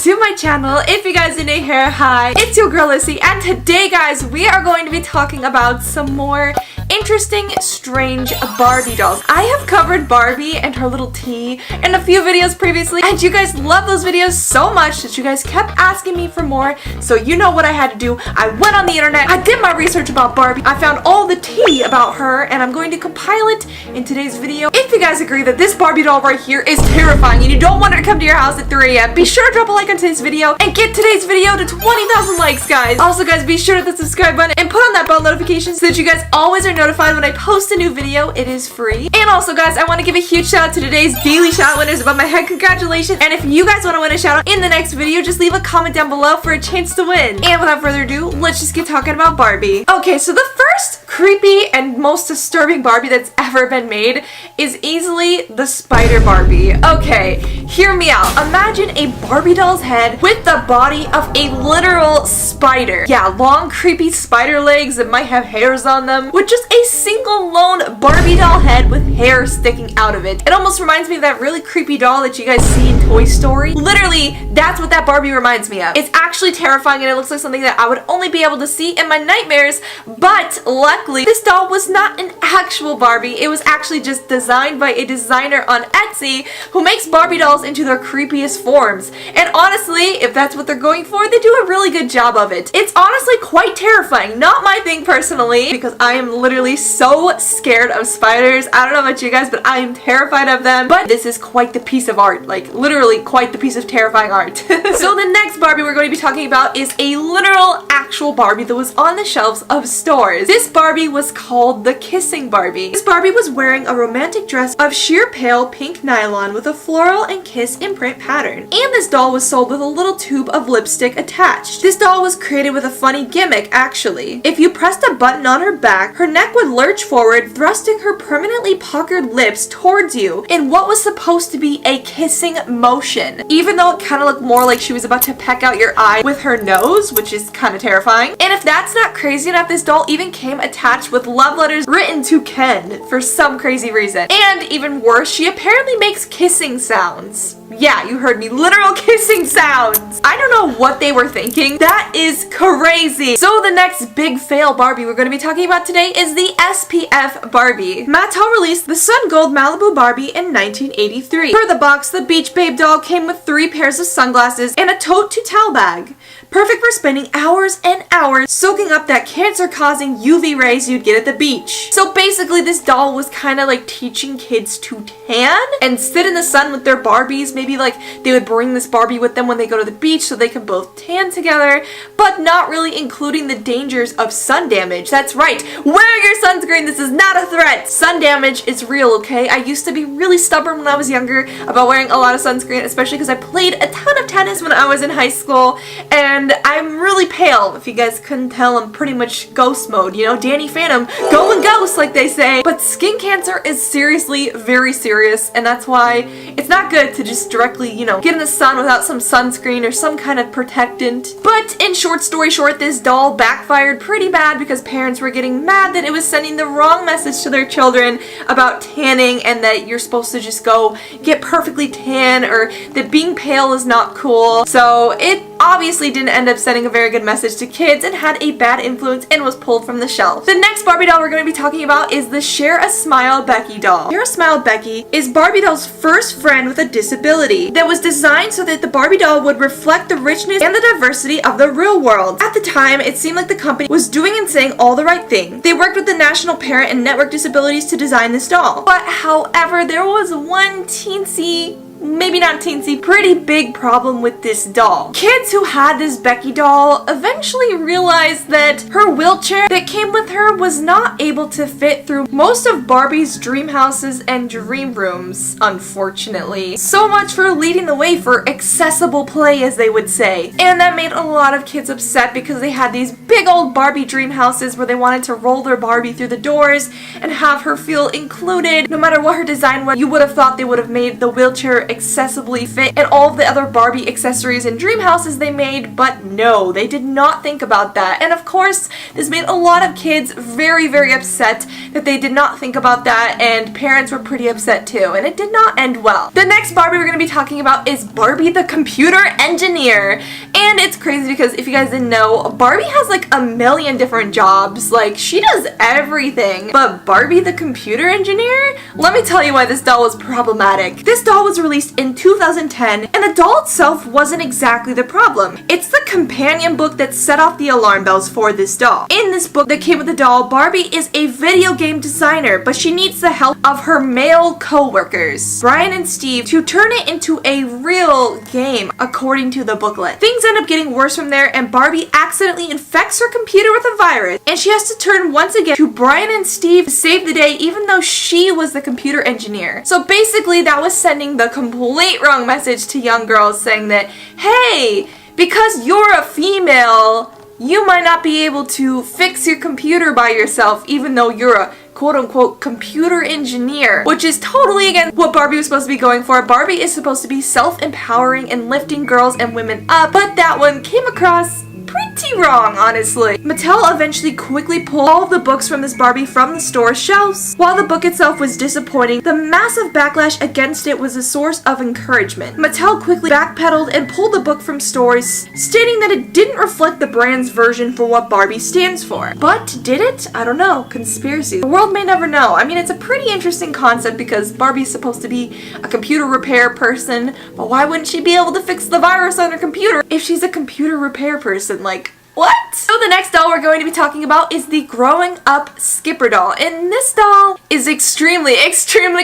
to my channel. If you guys are new here, hi, it's your girl Lyssy, and today guys we are going to be talking about some more interesting, strange Barbie dolls. I have covered Barbie and her little tea in a few videos previously, and you guys love those videos so much that you guys kept asking me for more, so you know what I had to do. I went on the internet, I did my research about Barbie, I found all the tea about her, and I'm going to compile it in today's video. If you guys agree that this Barbie doll right here is terrifying and you don't want her to come to your house at 3 a.m., be sure to drop a like on today's video and get today's video to 20,000 likes, guys. Also guys, be sure to hit the subscribe button and put on that bell notification so that you guys always are notified when I post a new video. It is free. And also guys, I want to give a huge shout out to today's daily shout winners above my head. Congratulations. And if you guys want to win a shout out in the next video, just leave a comment down below for a chance to win. And without further ado, let's just get talking about Barbie. Okay, so the first creepy and most disturbing Barbie that's ever been made is easily the Spider Barbie. Okay, hear me out. Imagine a Barbie doll's head with the body of a literal spider. Yeah, long creepy spider legs that might have hairs on them, with just a single lone Barbie doll head with hair sticking out of it. It almost reminds me of that really creepy doll that you guys see in Toy Story. Literally, that's what that Barbie reminds me of. It's actually terrifying and it looks like something that I would only be able to see in my nightmares, but luckily this doll was not an actual Barbie. It was actually just designed by a designer on Etsy who makes Barbie dolls into their creepiest forms. And honestly, if that's what they're going for, they do a really good job of it. It's honestly quite terrifying. Not my thing personally, because I am literally so scared of spiders. I don't know about you guys, but I am terrified of them. But this is quite the piece of art. Like, literally quite the piece of terrifying art. So the next Barbie we're going to be talking about is a literal actual Barbie that was on the shelves of stores. This Barbie was called the Kissing Barbie. This Barbie was wearing a romantic dress of sheer pale pink nylon with a floral and kiss imprint pattern. And this doll was sold with a little tube of lipstick attached. This doll was created with a funny gimmick, actually. If you pressed a button on her back, her neck would lurch forward, thrusting her permanently puckered lips towards you in what was supposed to be a kissing motion, even though it kind of looked more like she was about to peck out your eye with her nose, which is kind of terrifying. And if that's not crazy enough, this doll even came attached with love letters written to Ken for some crazy reason. And even worse, she apparently makes kissing sounds. Yeah, you heard me. Literal kissing sounds. I don't know what they were thinking. That is crazy. So the next big fail Barbie we're going to be talking about today is the SPF Barbie. Mattel released the Sun Gold Malibu Barbie in 1983. For the box, the Beach Babe doll came with 3 pairs of sunglasses and a tote to towel bag. Perfect for spending hours and hours soaking up that cancer-causing UV rays you'd get at the beach. So basically this doll was kind of like teaching kids to tan and sit in the sun with their Barbies. Maybe like they would bring this Barbie with them when they go to the beach so they could both tan together, but not really including the dangers of sun damage. That's right, wear your sunscreen. This is not a threat. Sun damage is real, okay? I used to be really stubborn when I was younger about wearing a lot of sunscreen, especially because I played a ton of tennis when I was in high school, and I'm really pale. If you guys couldn't tell, I'm pretty much ghost mode, you know, Danny Phantom, going ghost like they say. But skin cancer is seriously very serious, and that's why it's not good to just directly, you know, get in the sun without some sunscreen or some kind of protectant. But in short story short, this doll backfired pretty bad because parents were getting mad that it was sending the wrong message to their children about tanning and that you're supposed to just go get perfectly tan, or that being pale is not cool. So it obviously didn't end up sending a very good message to kids and had a bad influence and was pulled from the shelf. The next Barbie doll we're going to be talking about is the Share a Smile Becky doll. Share a Smile Becky is Barbie doll's first friend with a disability that was designed so that the Barbie doll would reflect the richness and the diversity of the real world. At the time, it seemed like the company was doing and saying all the right thing. They worked with the National Parent and Network Disabilities to design this doll. But however, there was one teensy, maybe not teensy, pretty big problem with this doll. Kids who had this Becky doll eventually realized that her wheelchair that came with her was not able to fit through most of Barbie's dream houses and dream rooms, unfortunately. So much for leading the way for accessible play, as they would say. And that made a lot of kids upset because they had these big old Barbie dream houses where they wanted to roll their Barbie through the doors and have her feel included. No matter what her design was, you would have thought they would have made the wheelchair accessibly fit in all of the other Barbie accessories and dream houses they made, but no, they did not think about that. And of course, this made a lot of kids very, very upset that they did not think about that, and parents were pretty upset too, and it did not end well. The next Barbie we're going to be talking about is Barbie the computer engineer. And it's crazy because if you guys didn't know, Barbie has like a million different jobs. Like, she does everything. But Barbie the computer engineer? Let me tell you why this doll was problematic. This doll was released in 2010, and the doll itself wasn't exactly the problem. It's the companion book that set off the alarm bells for this doll. In this book that came with the doll, Barbie is a video game designer, but she needs the help of her male co-workers, Brian and Steve, to turn it into a real game, according to the booklet. Things end up getting worse from there, and Barbie accidentally infects her computer with a virus, and she has to turn once again to Brian and Steve to save the day, even though she was the computer engineer. So basically, that was sending the complete wrong message to young girls, saying that, hey, because you're a female, you might not be able to fix your computer by yourself, even though you're a quote-unquote computer engineer, which is totally against what Barbie was supposed to be going for. Barbie is supposed to be self-empowering and lifting girls and women up, but that one came across pretty wrong, honestly. Mattel eventually quickly pulled all of the books from this Barbie from the store shelves. While the book itself was disappointing, the massive backlash against it was a source of encouragement. Mattel quickly backpedaled and pulled the book from stores, stating that it didn't reflect the brand's version for what Barbie stands for. But did it? I don't know. Conspiracy. The world may never know. I mean, it's a pretty interesting concept because Barbie's supposed to be a computer repair person, but why wouldn't she be able to fix the virus on her computer if she's a computer repair person? Like, what? So the next doll we're going to be talking about is the Growing Up Skipper doll. And this doll is extremely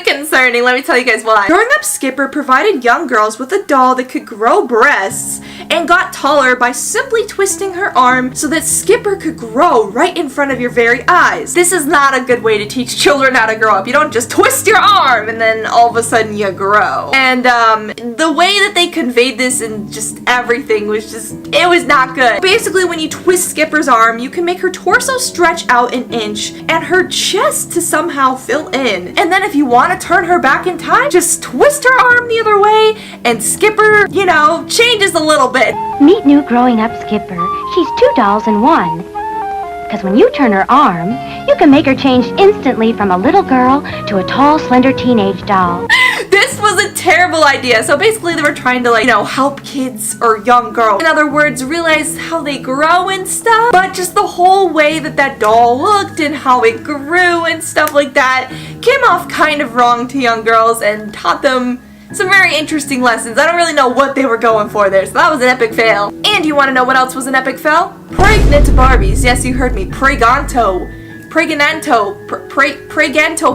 concerning. Let me tell you guys why. Growing Up Skipper provided young girls with a doll that could grow breasts and got taller by simply twisting her arm so that Skipper could grow right in front of your very eyes. This is not a good way to teach children how to grow up. You don't just twist your arm and then all of a sudden you grow. And the way that they conveyed this and just everything was just, it was not good. Basically, when you twist Skipper's arm, you can make her torso stretch out an inch and her chest to somehow fill in. And then if you want to turn her back in time, just twist her arm the other way and Skipper, you know, changes a little bit. Meet new Growing Up Skipper. She's two dolls in one. Because when you turn her arm, you can make her change instantly from a little girl to a tall, slender teenage doll. This was a terrible idea. So basically they were trying to, like, you know, help kids or young girls, in other words, realize how they grow and stuff. But just the whole way that that doll looked and how it grew and stuff like that came off kind of wrong to young girls and taught them some very interesting lessons. I don't really know what they were going for there, so that was an epic fail. And you want to know what else was an epic fail? Pregnant Barbies. Yes, you heard me. Preganto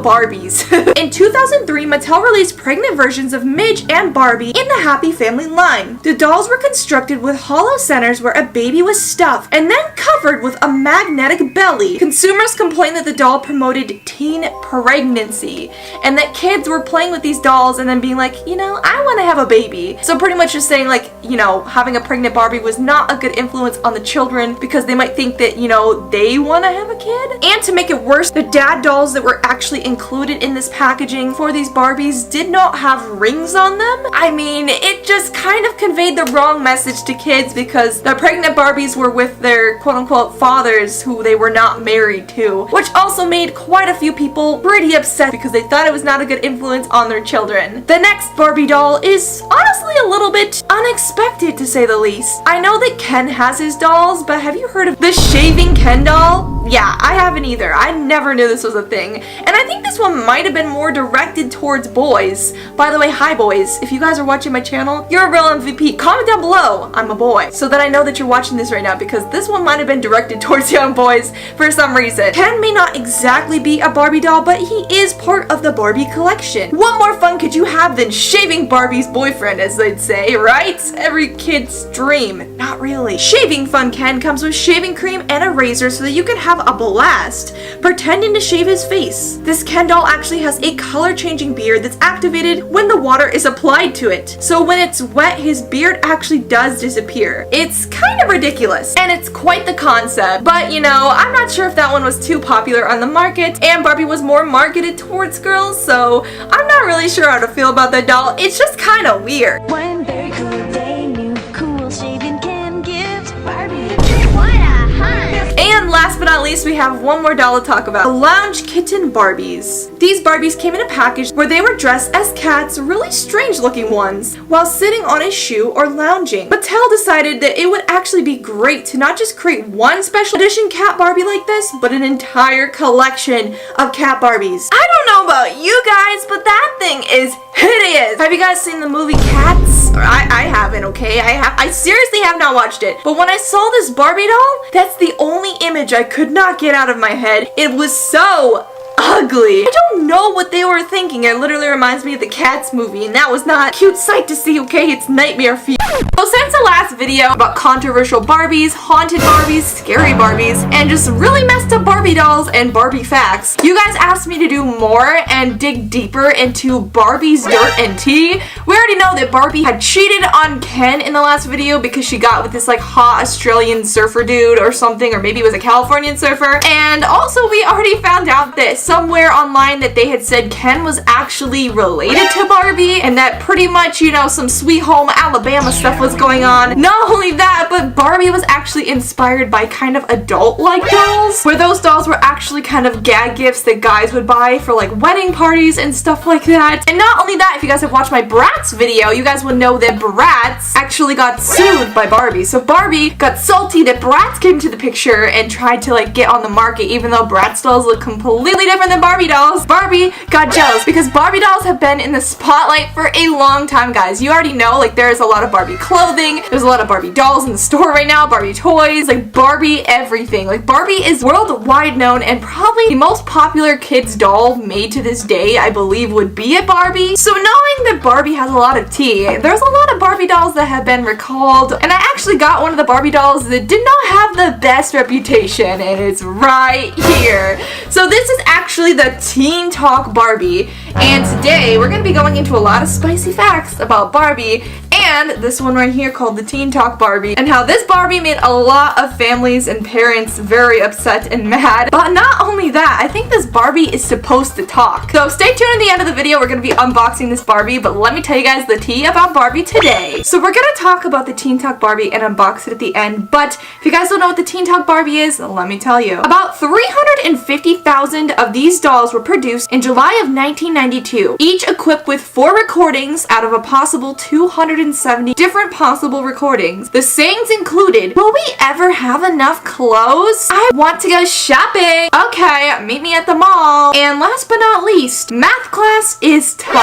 Barbies. In 2003, Mattel released pregnant versions of Midge and Barbie in the Happy Family line. The dolls were constructed with hollow centers where a baby was stuffed and then covered with a magnetic belly. Consumers complained that the doll promoted teen pregnancy and that kids were playing with these dolls and then being like, you know, I want to have a baby. So pretty much just saying, like, you know, having a pregnant Barbie was not a good influence on the children because they might think that, you know, they want to have a kid. And to make it worse, the dad dolls that were actually included in this packaging for these Barbies did not have rings on them. I mean, it just kind of conveyed the wrong message to kids because the pregnant Barbies were with their quote-unquote fathers who they were not married to, which also made quite a few people pretty upset because they thought it was not a good influence on their children. The next Barbie doll is honestly a little bit unexpected, to say the least. I know that Ken has his dolls, but have you heard of the shaving Ken doll? Yeah, I haven't either. I never knew this was a thing. And I think this one might have been more directed towards boys. By the way, hi boys. If you guys are watching my channel, you're a real MVP. Comment down below, I'm a boy, so that I know that you're watching this right now because this one might have been directed towards young boys for some reason. Ken may not exactly be a Barbie doll, but he is part of the Barbie collection. What more fun could you have than shaving Barbie's boyfriend, as they'd say, right? Every kid's dream. Not really. Shaving Fun Ken comes with shaving cream and a razor so that you can have a blast. forest, pretending to shave his face. This Ken doll actually has a color-changing beard that's activated when the water is applied to it. So when it's wet, his beard actually does disappear. It's kind of ridiculous, and it's quite the concept, but you know, I'm not sure if that one was too popular on the market, and Barbie was more marketed towards girls, so I'm not really sure how to feel about that doll. It's just kind of weird. One very cool day, new cool shaving Ken gives Barbie. What a hunt! And last but not least, we have one more doll to talk about. The Lounge Kitten Barbies. These Barbies came in a package where they were dressed as cats, really strange looking ones, while sitting on a shoe or lounging. Mattel decided that it would actually be great to not just create one special edition cat Barbie like this, but an entire collection of cat Barbies. I don't know about you guys, but that thing is hideous. Have you guys seen the movie Cats? I haven't, okay? I seriously have not watched it. But when I saw this Barbie doll, that's the only image I could not get out of my head. It was so ugly. I don't know what they were thinking. It literally reminds me of the Cats movie, and that was not a cute sight to see, okay? It's nightmare fuel. So since the last video about controversial Barbies, haunted Barbies, scary Barbies, and just really messed up Barbie dolls and Barbie facts, you guys asked me to do more and dig deeper into Barbie's dirt and tea. We already know that Barbie had cheated on Ken in the last video because she got with this like hot Australian surfer dude or something, or maybe it was a Californian surfer. And also we already found out that somewhere online that they had said Ken was actually related to Barbie, and that pretty much, you know, some Sweet Home Alabama stuff was going on. Not only that, but Barbie was actually inspired by kind of adult-like dolls, where those dolls were actually kind of gag gifts that guys would buy for like wedding parties and stuff like that. And not only that, if you guys have watched my Bratz video, you guys would know that Bratz actually got sued by Barbie. So Barbie got salty that Bratz came to the picture and tried to like get on the market, even though Bratz dolls look completely different than Barbie dolls. Barbie got jealous because Barbie dolls have been in the spotlight for a long time, guys. You already know, like, there's a lot of Barbie clothing, there's a lot of Barbie dolls in the store right now, Barbie toys, like Barbie everything. Like, Barbie is worldwide known, and probably the most popular kids doll made to this day, I believe, would be a Barbie. So knowing that Barbie has a lot of tea, there's a lot of Barbie dolls that have been recalled, and I actually got one of the Barbie dolls that did not have the best reputation, and it's right here. So this is actually the Teen Talk Barbie, and today we're going to be going into a lot of spicy facts about Barbie, and this one right here called the Teen Talk Barbie, and how this Barbie made a lot of families and parents very upset and mad. But not only that, I think this Barbie is supposed to talk. So stay tuned at the end of the video, we're going to be unboxing this Barbie, but let me tell you guys the tea about Barbie today. So we're going to talk about the Teen Talk Barbie and unbox it at the end, but if you guys don't know what the Teen Talk Barbie is, let me tell you. About 350,000 of these dolls were produced in July of 1992, each equipped with 4 recordings out of a possible 270 different possible recordings. The sayings included, "Will we ever have enough clothes? I want to go shopping. Okay, meet me at the mall." And last but not least, math class is tough.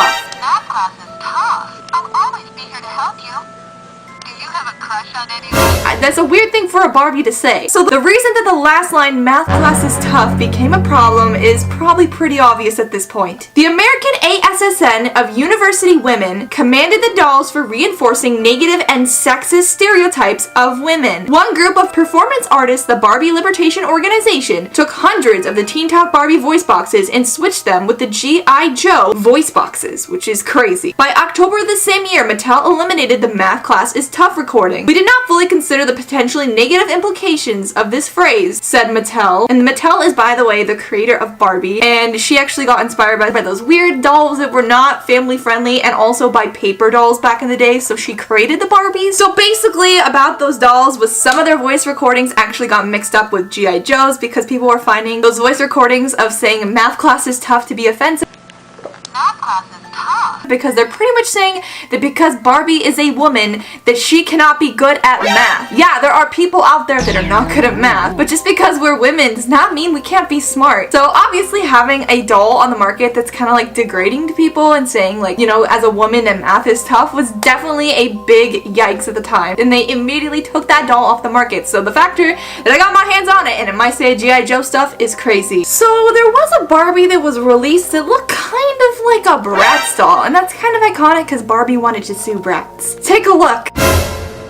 Math class is tough. I'll always be here to help you. Do you have a crush on anyone? That's a weird thing for a Barbie to say. So the reason that the last line, "math class is tough," became a problem is probably pretty obvious at this point. The American ASSN of University Women commanded the dolls for reinforcing negative and sexist stereotypes of women. One group of performance artists, the Barbie Libertation Organization, took hundreds of the Teen Talk Barbie voice boxes and switched them with the G.I. Joe voice boxes, which is crazy. By October of the same year, Mattel eliminated the "math class is tough" recording. "We did not fully consider the potentially negative implications of this phrase," said Mattel. And Mattel is, by the way, the creator of Barbie, and she actually got inspired by those weird dolls that were not family friendly, and also by paper dolls back in the day, so she created the Barbies. So basically about those dolls was some of their voice recordings actually got mixed up with G.I. Joe's because people were finding those voice recordings of saying "math class is tough" to be offensive. Math class is tough. Because they're pretty much saying that because Barbie is a woman, that she cannot be good at math. Yeah, there are people out there that are not good at math, but just because we're women does not mean we can't be smart. So obviously having a doll on the market that's kind of like degrading to people and saying like, you know, as a woman that math is tough was definitely a big yikes at the time. And they immediately took that doll off the market. So the factor that I got my hands on it and it might say G.I. Joe stuff is crazy. So there was a Barbie that was released that looked kind of like a Bratz doll, and that's kind of iconic because Barbie wanted to sue Bratz. Take a look.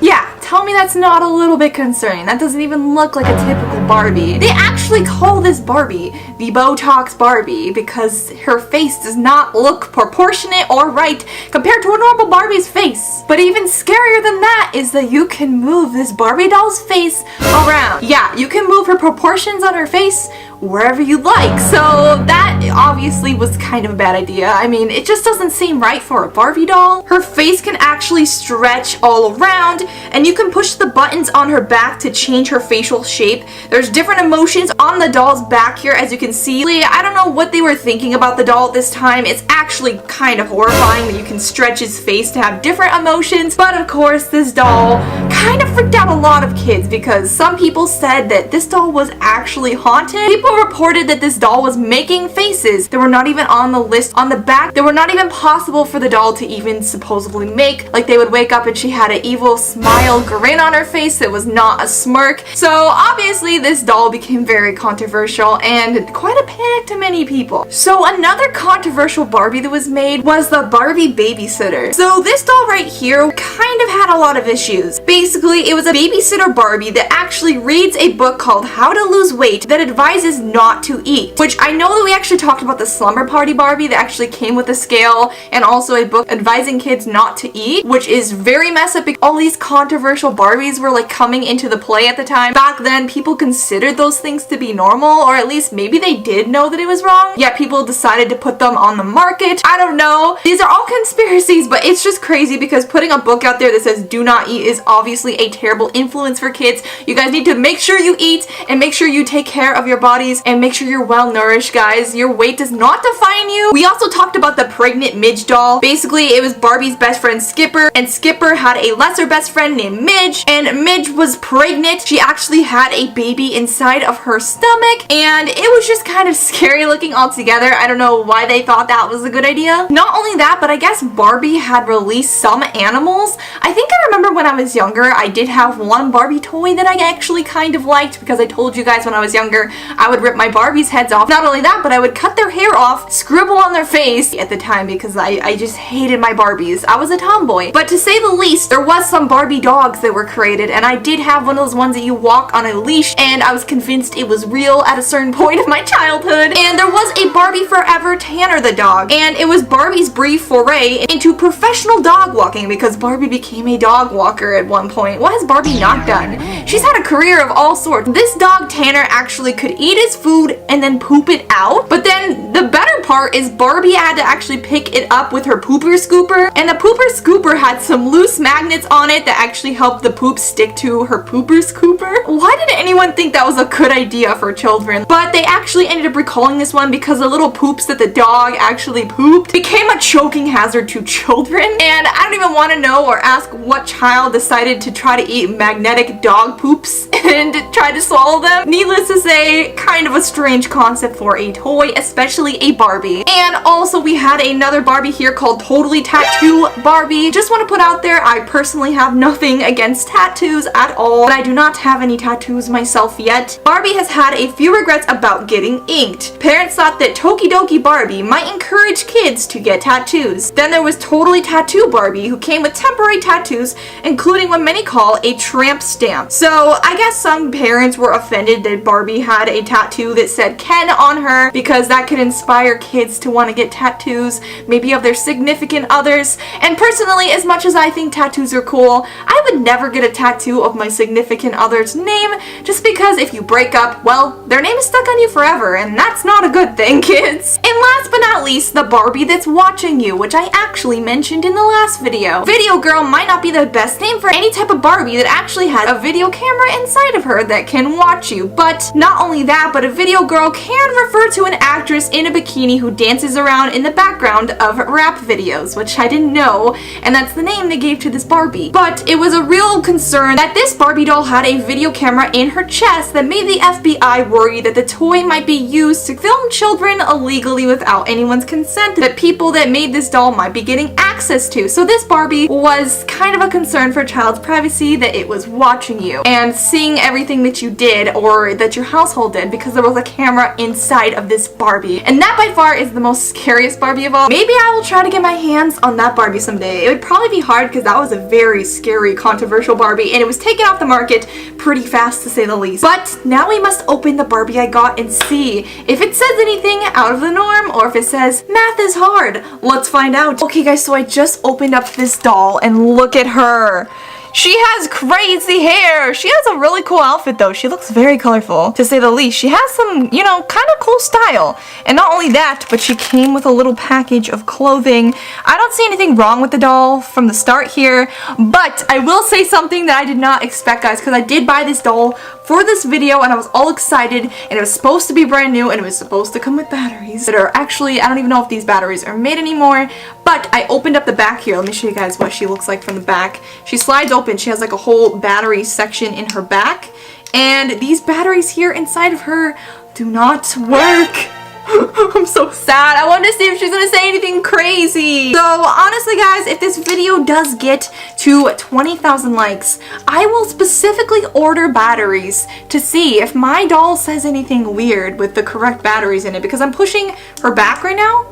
Yeah, tell me that's not a little bit concerning. That doesn't even look like a typical Barbie. They actually call this Barbie the Botox Barbie because her face does not look proportionate or right compared to a normal Barbie's face. But even scarier than that is that you can move this Barbie doll's face around. Yeah, you can move her proportions on her face wherever you like. So that obviously was kind of a bad idea. I mean, it just doesn't seem right for a Barbie doll. Her face can actually stretch all around, and you can push the buttons on her back to change her facial shape. There's different emotions on the doll's back here, as you can see. I don't know what they were thinking about the doll at this time. It's actually kind of horrifying that you can stretch his face to have different emotions, but of course this doll kind of freaked out a lot of kids because some people said that this doll was actually haunted. People reported that this doll was making faces that were not even on the list on the back, that were not even possible for the doll to even supposedly make. Like, they would wake up and she had an evil smile grin on her face that was not a smirk. So obviously this doll became very controversial and quite a panic to many people. So another controversial Barbie that was made was the Barbie Babysitter. So this doll right here kind of had a lot of issues. Basically, it was a babysitter Barbie that actually reads a book called How to Lose Weight that advises not to eat, which I know that we actually talked about the Slumber Party Barbie that actually came with a scale and also a book advising kids not to eat, which is very messed up because all these controversial Barbies were like coming into the play at the time. Back then, people considered those things to be normal, or at least maybe they did know that it was wrong, yet people decided to put them on the market. I don't know. These are all conspiracies, but it's just crazy because putting a book out there that says do not eat is obviously a terrible influence for kids. You guys need to make sure you eat and make sure you take care of your bodies and make sure you're well nourished, guys. Your weight does not define you. We also talked about the pregnant Midge doll. Basically, it was Barbie's best friend Skipper, and Skipper had a lesser best friend named Midge, and Midge was pregnant. She actually had a baby inside of her stomach, and it was just kind of scary looking altogether. I don't know why they thought that was a good idea. Not only that, but I guess Barbie had released some animals. I think I remember when I was younger, I did have one Barbie toy that I actually kind of liked because I told you guys when I was younger, I would rip my Barbies' heads off. Not only that, but I would cut their hair off, scribble on their face at the time because I just hated my Barbies. I was a tomboy. But to say the least, there was some Barbie dogs that were created, and I did have one of those ones that you walk on a leash, and I was convinced it was real at a certain point of my childhood. And there was a Barbie Forever Tanner the dog, and it was Barbie's brief foray into professional dog walking because Barbie became a dog walker at one point. What has Barbie not done? She's had a career of all sorts. This dog Tanner actually could eat his food and then poop it out, but then the better part is Barbie had to actually pick it up with her pooper scooper, and the pooper scooper had some loose magnets on it that actually helped the poop stick to her pooper scooper. Why did anyone think that was a good idea for children? But they actually ended up recalling this one because the little poops that the dog actually pooped became a choking hazard to children, and I don't even want to know or ask what child decided to try to eat magnetic dog poops and try to swallow them. Needless to say, kind of a strange concept for a toy, especially a Barbie. And also we had another Barbie here called Totally Tattoo Barbie. Just want to put out there, I personally have nothing against tattoos at all, but I do not have any tattoos myself yet. Barbie has had a few regrets about getting inked. Parents thought that Tokidoki Barbie might encourage kids to get tattoos. Then there was Totally Tattoo Barbie, who came with temporary tattoos, including what many call a tramp stamp. So I guess some parents were offended that Barbie had a tattoo that said Ken on her because that could inspire kids to want to get tattoos, maybe of their significant others. And personally, as much as I think tattoos are cool, I would never get a tattoo of my significant other's name, just because if you break up, well, their name is stuck on you forever, and that's not a good thing, kids. And last but not least, the Barbie that's watching you, which I actually mentioned in the last video. Video girl might not be the best name for any type of Barbie that actually had a video camera inside of her that can watch you. But not only that, but a video girl can refer to an actress in a bikini who dances around in the background of rap videos, which I didn't know, and that's the name they gave to this Barbie. But it was a real concern that this Barbie doll had a video camera in her chest that made the FBI worry that the toy might be used to film children illegally without anyone's consent, that people that made this doll might be getting access access to. So this Barbie was kind of a concern for a child's privacy, that it was watching you and seeing everything that you did or that your household did, because there was a camera inside of this Barbie. And that by far is the most scariest Barbie of all. Maybe I will try to get my hands on that Barbie someday. It would probably be hard because that was a very scary, controversial Barbie, and it was taken off the market pretty fast to say the least. But now we must open the Barbie I got and see if it says anything out of the norm or if it says math is hard. Let's find out. Okay guys, so I just opened up this doll and look at her. She has crazy hair. She has a really cool outfit though. She looks very colorful, to say the least. She has some, you know, kind of cool style. And not only that, but she came with a little package of clothing. I don't see anything wrong with the doll from the start here, but I will say something that I did not expect, guys, because I did buy this doll for this video and I was all excited, and it was supposed to be brand new and it was supposed to come with batteries that are actually, I don't even know if these batteries are made anymore, but I opened up the back here. Let me show you guys what she looks like from the back. She slides open. She has like a whole battery section in her back, and these batteries here inside of her do not work. I'm so sad. I wanted to see if she's gonna say anything crazy. So honestly guys, if this video does get to 20,000 likes, I will specifically order batteries to see if my doll says anything weird with the correct batteries in it, because I'm pushing her back right now.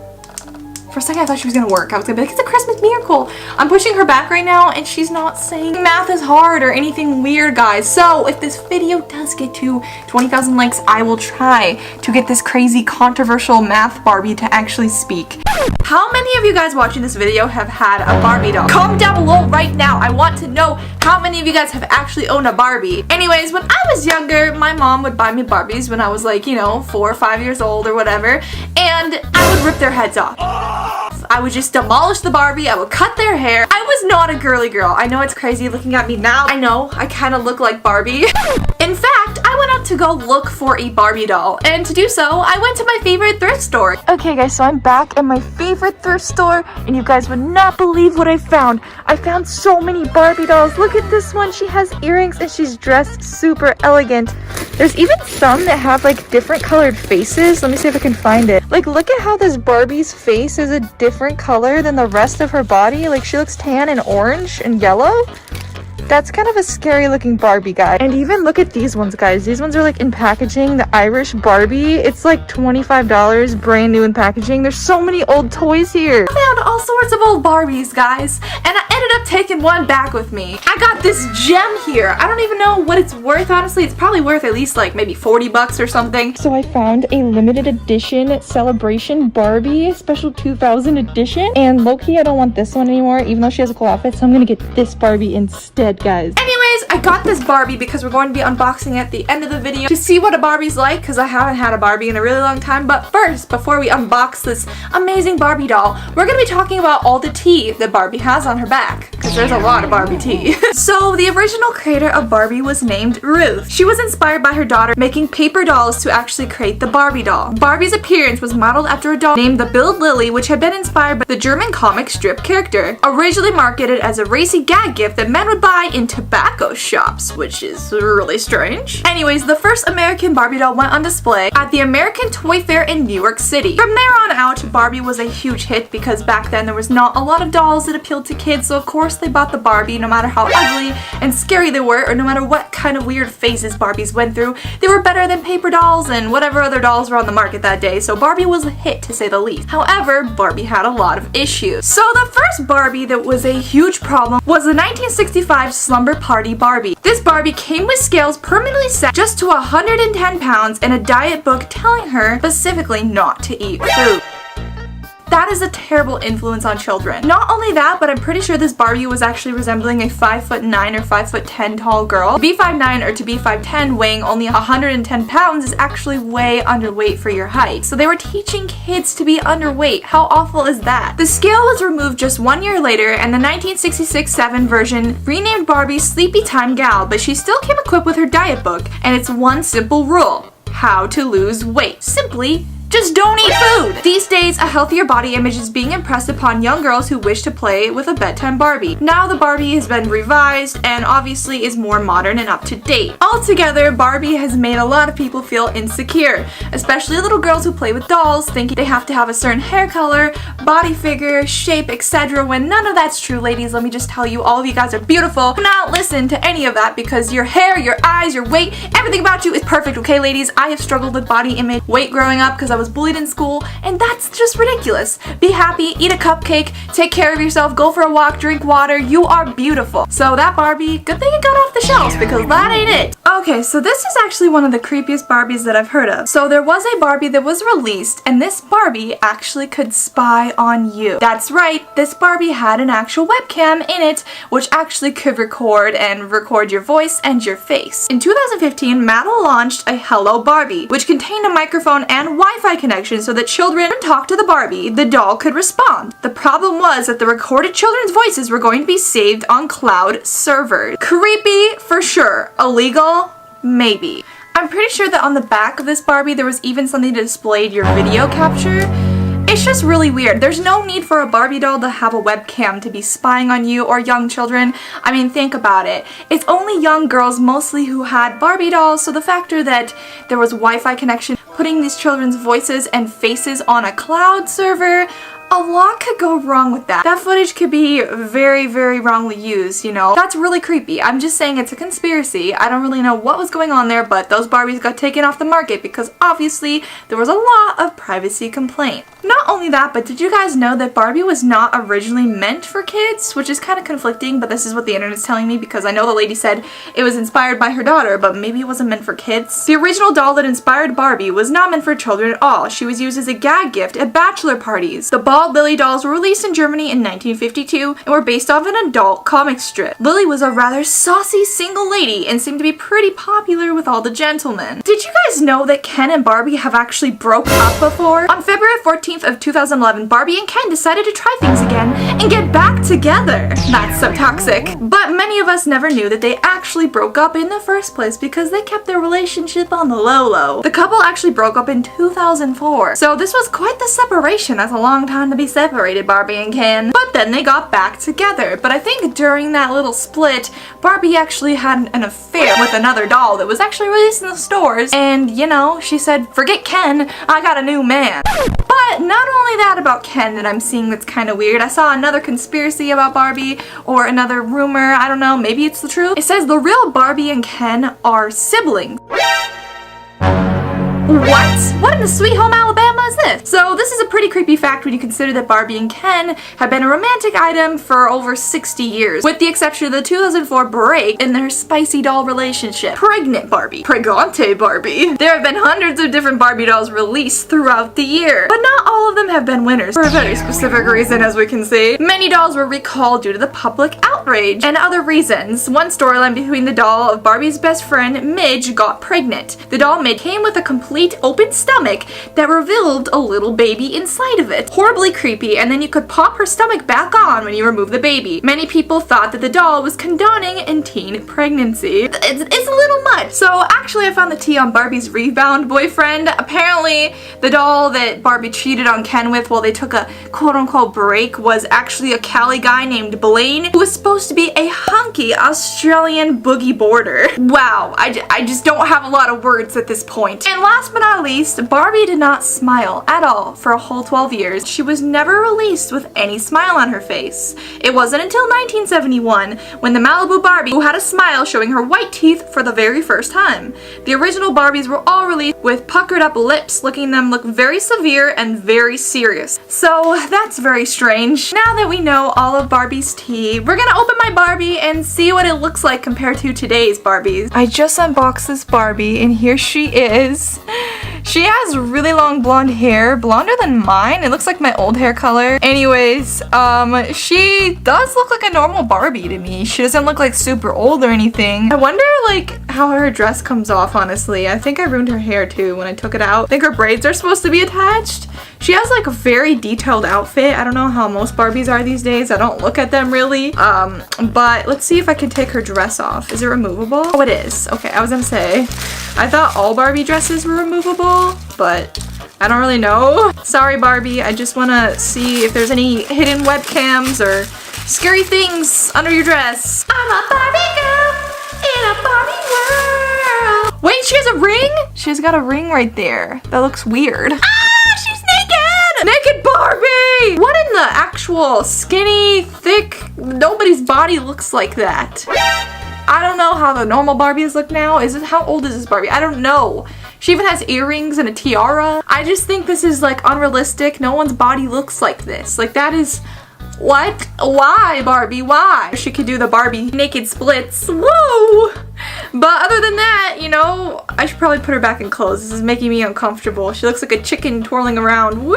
For a second I thought she was gonna work. I was gonna be like, it's a Christmas miracle. I'm pushing her back right now and she's not saying math is hard or anything weird, guys. So if this video does get to 20,000 likes, I will try to get this crazy controversial math Barbie to actually speak. How many of you guys watching this video have had a Barbie doll? Comment down below right now. I want to know how many of you guys have actually owned a Barbie. Anyways, when I was younger, my mom would buy me Barbies when I was like, you know, 4 or 5 years old or whatever, and I would rip their heads off. I would just demolish the Barbie. I would cut their hair. I was not a girly girl. I know it's crazy looking at me now. I know I kind of look like Barbie. In fact, I went out to go look for a Barbie doll, and to do so, I went to my favorite thrift store. Okay guys, so I'm back at my favorite thrift store, and you guys would not believe what I found. I found so many Barbie dolls. Look at this one. She has earrings and she's dressed super elegant. There's even some that have like different colored faces. Let me see if I can find it. Like, look at how this Barbie's face is a different color than the rest of her body. Like, she looks tan and orange and yellow. That's kind of a scary looking Barbie, guy. And even look at these ones, guys. These ones are like in packaging. The Irish Barbie, it's like $25 brand new in packaging. There's so many old toys here. I found all sorts of old Barbies, guys, and I ended up taking one back with me. I got this gem here. I don't even know what it's worth, honestly. It's probably worth at least like maybe 40 bucks or something. So I found a limited edition celebration Barbie special 2000 edition, and low-key I don't want this one anymore, even though she has a cool outfit, so I'm gonna get this Barbie instead, guys. Anyways, I got this Barbie because we're going to be unboxing at the end of the video to see what a Barbie's like, because I haven't had a Barbie in a really long time. But first, before we unbox this amazing Barbie doll, we're going to be talking about all the tea that Barbie has on her back, because there's a lot of Barbie tea. So the original creator of Barbie was named Ruth. She was inspired by her daughter making paper dolls to actually create the Barbie doll. Barbie's appearance was modeled after a doll named the Build Lily, which had been inspired by the German comic strip character. Originally marketed as a racy gag gift that men would buy in tobacco shops, which is really strange. Anyways, the first American Barbie doll went on display at the American Toy Fair in New York City. From there on out, Barbie was a huge hit because back then there was not a lot of dolls that appealed to kids, so of course they bought the Barbie no matter how ugly and scary they were, or no matter what kind of weird phases Barbies went through. They were better than paper dolls and whatever other dolls were on the market that day, so Barbie was a hit to say the least. However, Barbie had a lot of issues. So the first Barbie that was a huge problem was the 1965 Slumber Party Barbie. This Barbie came with scales permanently set just to 110 pounds and a diet book telling her specifically not to eat food. That is a terrible influence on children. Not only that, but I'm pretty sure this Barbie was actually resembling a 5'9" or 5'10" tall girl. To be 5'9" or to be 5'10", weighing only 110 pounds is actually way underweight for your height. So they were teaching kids to be underweight. How awful is that? The scale was removed just 1 year later, and the 1966-7 version renamed Barbie Sleepy Time Gal, but she still came equipped with her diet book, and it's one simple rule: how to lose weight. Simply Just don't eat food! These days, a healthier body image is being impressed upon young girls who wish to play with a bedtime Barbie. Now the Barbie has been revised and obviously is more modern and up to date. Altogether, Barbie has made a lot of people feel insecure, especially little girls who play with dolls thinking they have to have a certain hair color, body figure, shape, etc. when none of that's true, ladies. Let me just tell you, all of you guys are beautiful. Do not listen to any of that because your hair, your eyes, your weight, everything about you is perfect, okay, ladies? I have struggled with body image, weight growing up because I was bullied in school, and that's just ridiculous. Be happy, eat a cupcake, take care of yourself, go for a walk, drink water. You are beautiful. So that Barbie, good thing it got off the shelves because that ain't it. Okay, so this is actually one of the creepiest Barbies that I've heard of. So there was a Barbie that was released, and this Barbie actually could spy on you. That's right, this Barbie had an actual webcam in it, which actually could record your voice and your face. In 2015, Mattel launched a Hello Barbie, which contained a microphone and Wi-Fi connection so that children could talk to the Barbie. The doll could respond. The problem was that the recorded children's voices were going to be saved on cloud servers. Creepy for sure. Illegal? Maybe. I'm pretty sure that on the back of this Barbie there was even something to display your video capture. It's just really weird. There's no need for a Barbie doll to have a webcam to be spying on you or young children. I mean, think about it. It's only young girls mostly who had Barbie dolls, so the factor that there was Wi-Fi connection, putting these children's voices and faces on a cloud server, a lot could go wrong with that. That footage could be very, very wrongly used, you know. That's really creepy. I'm just saying it's a conspiracy. I don't really know what was going on there, but those Barbies got taken off the market because obviously there was a lot of privacy complaint. Not only that, but did you guys know that Barbie was not originally meant for kids? Which is kind of conflicting, but this is what the internet's telling me because I know the lady said it was inspired by her daughter, but maybe it wasn't meant for kids. The original doll that inspired Barbie was not meant for children at all. She was used as a gag gift at bachelor parties. The Bald Lily dolls were released in Germany in 1952 and were based off an adult comic strip. Lily was a rather saucy single lady and seemed to be pretty popular with all the gentlemen. Did you guys know that Ken and Barbie have actually broke up before? On February 14th of 2011, Barbie and Ken decided to try things again and get back together. That's so toxic. But many of us never knew that they actually broke up in the first place because they kept their relationship on the low. The couple actually broke up in 2004. So this was quite the separation. That's a long time to be separated, Barbie and Ken. But then they got back together. But I think during that little split, Barbie actually had an affair with another doll that was actually released in the stores. And, you know, she said, forget Ken, I got a new man. But not only that about Ken that I'm seeing that's kind of weird. I saw another conspiracy about Barbie, or another rumor, I don't know, maybe it's the truth. It says the real Barbie and Ken are siblings. What? What in the sweet home Alabama is this? So this is a pretty creepy fact when you consider that Barbie and Ken have been a romantic item for over 60 years, with the exception of the 2004 break in their spicy doll relationship. Pregnant Barbie. Pregante Barbie. There have been hundreds of different Barbie dolls released throughout the year, but not all of them have been winners for a very specific reason, as we can see. Many dolls were recalled due to the public outrage and other reasons. One storyline between the doll of Barbie's best friend, Midge, got pregnant. The doll Midge came with a complete open stomach that revealed a little baby inside of it. Horribly creepy, and then you could pop her stomach back on when you remove the baby. Many people thought that the doll was condoning in teen pregnancy. It's a little much. So actually I found the tea on Barbie's rebound boyfriend. Apparently the doll that Barbie cheated on Ken with while they took a quote-unquote break was actually a Cali guy named Blaine, who was supposed to be a hunky Australian boogie boarder. Wow, I just don't have a lot of words at this point. And last but not least, Barbie did not smile at all for a whole 12 years. She was never released with any smile on her face. It wasn't until 1971 when the Malibu Barbie who had a smile showing her white teeth for the very first time. The original Barbies were all released with puckered up lips, looking them look very severe and very serious. So that's very strange. Now that we know all of Barbie's tea, we're gonna open my Barbie and see what it looks like compared to today's Barbies. I just unboxed this Barbie and here she is. She has really long blonde hair, blonder than mine. It looks like my old hair color. Anyways, she does look like a normal Barbie to me. She doesn't look like super old or anything. I wonder like how her dress comes off, honestly. I think I ruined her hair too when I took it out. I think her braids are supposed to be attached. She has like a very detailed outfit. I don't know how most Barbies are these days. I don't look at them really. But let's see if I can take her dress off. Is it removable? Oh, it is. Okay, I was gonna say, I thought all Barbie dresses were removable, but I don't really know. Sorry, Barbie. I just want to see if there's any hidden webcams or scary things under your dress. I'm a Barbie girl in a Barbie world. Wait, she has a ring? She's got a ring right there. That looks weird. Ah, she's naked! Naked Barbie! What in the actual skinny, thick, nobody's body looks like that? I don't know how the normal Barbies look now. How old is this Barbie? I don't know. She even has earrings and a tiara. I just think this is like unrealistic. No one's body looks like this. Like that is, what? Why, Barbie? Why? She could do the Barbie naked splits. Woo! But other than that, you know, I should probably put her back in clothes. This is making me uncomfortable. She looks like a chicken twirling around. Woo!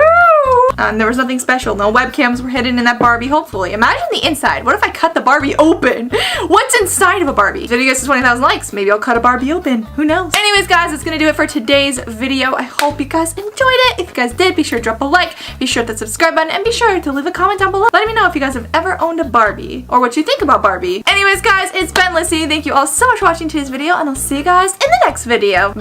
And there was nothing special. No webcams were hidden in that Barbie, hopefully. Imagine the inside. What if I cut the Barbie open? What's inside of a Barbie? If the video gets to 20,000 likes, maybe I'll cut a Barbie open. Who knows? Anyways, guys, that's gonna do it for today's video. I hope you guys enjoyed it. If you guys did, be sure to drop a like, be sure to hit the subscribe button, and be sure to leave a comment down below. Let me know if you guys have ever owned a Barbie or what you think about Barbie. Anyways, guys, it's been Lyssy. Thank you all so much for watching today's video, and I'll see you guys in the next video.